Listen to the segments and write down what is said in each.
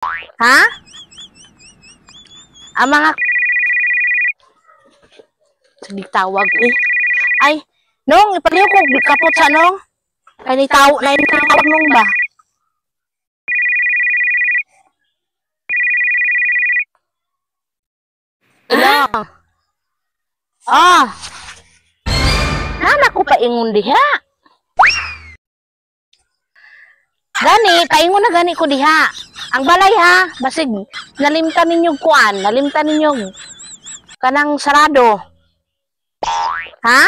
Ha? Ang mga sige tawag eh. Ay, nong ipaliw ko kapot sa nong. Ay ni tawag nung ba? Ilang. Ah. Nana ko pa ingon diha. Gani, paingon na gani ko diha. Ang balay ha, basig nalimtan ninyo kuan, nalimtan ninyo kanang sarado. Ha?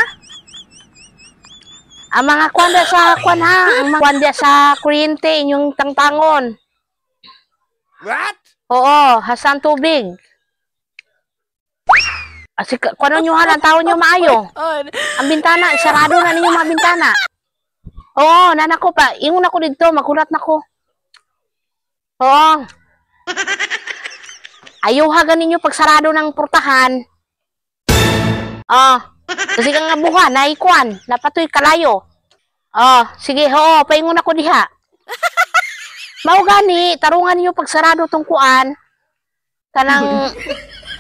Ang mga kuan sa kuan ha, ang mga kuan sa kuryente inyong tangtangon. What? Oo, hasan tubig. Asi kuno nyo ha, ang tao nyo maayo. Ang bintana, sarado na ninyo mga bintana. Oo, nana ko pa. Ingon ako dito, magulat na ko. Oo. Ayaw hagan ninyo pag sarado ng portahan. Kasi kang abuhan, naikuan, napatoy kalayo. Sige, oo, paingon ako diha. Mao gani, tarungan ninyo pag sarado tong kuan. Kanang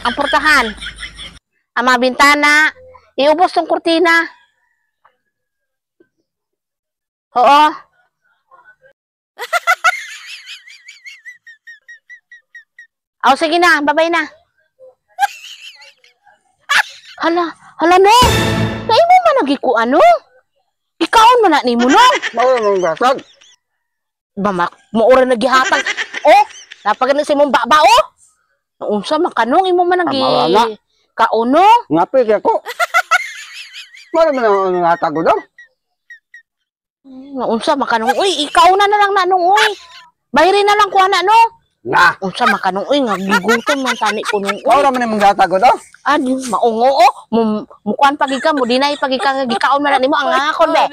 ang portahan. Ang mga bintana, iubos tong kurtina. Oo. Sige na, babay na. Hala no. Kay mo man nagiku ano? Ikaon man na nimo no. Mao nang gatag. Bamak mo ora nagihatag. Napagani sa imong baba Unsa man kanong imo man nagi kauno? Ngapi kay ko. Mao man ang gatag do. Unsa man kanong ikaw na lang na nung Bayri na lang kuha na no. Na. Unsa man kanong nga gigutom man tani ko nung Mao man ang gatag do. Di maungo mukuan pagika mo dinay pagika nga gikaon man nimo ang ngakon be.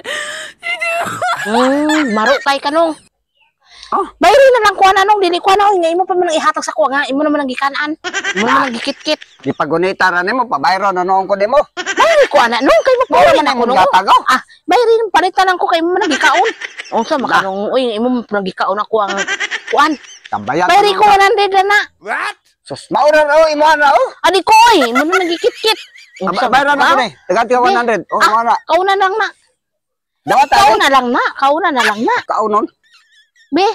Maro tay kanong. Bayri na lang kuha na nung dili kuha na nga imo pa man ihatag sa kuha nga imo naman ang gikanan. Imo naman ang gikitkit. Di pagunita ra nimo pabayro na noong ko nimo. Bayri ko ana nung kay mo pa man ako nung. Gatag. Bayri palitan lang ko kay mo man gikaon. Unsa man kanong imo man gikaon ako ang kuan. Tambayan. Bayri ko 100 na. What? Sus, maura na imo na Adi ko imo naman gikit-kit. Bayro na ko ni. Daganti ka 100. Mana. Kauna lang na. Dawat Kauna na lang na. Kaunon. Be.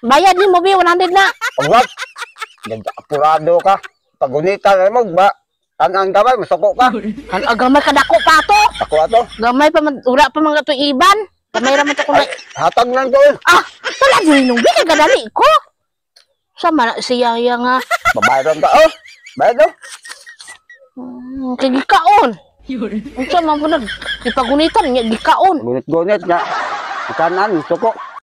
Bayad ni mo be 100 na. Wag. Apurado ka. Pagunita na mo ba? Ang gamay masuko ka. Gamay ka dako pa to. Ako ato. Gamay pa ura pa mga to iban. Gamay ra man to ko. Hatag lang ko. Wala din nung bigay kadali ko. Sama siya nga. Babayran ka Bayad Kay gikaon. Unsa man po ipagunitan niya gikaon. Gunit-gunit nga. Kanan suko.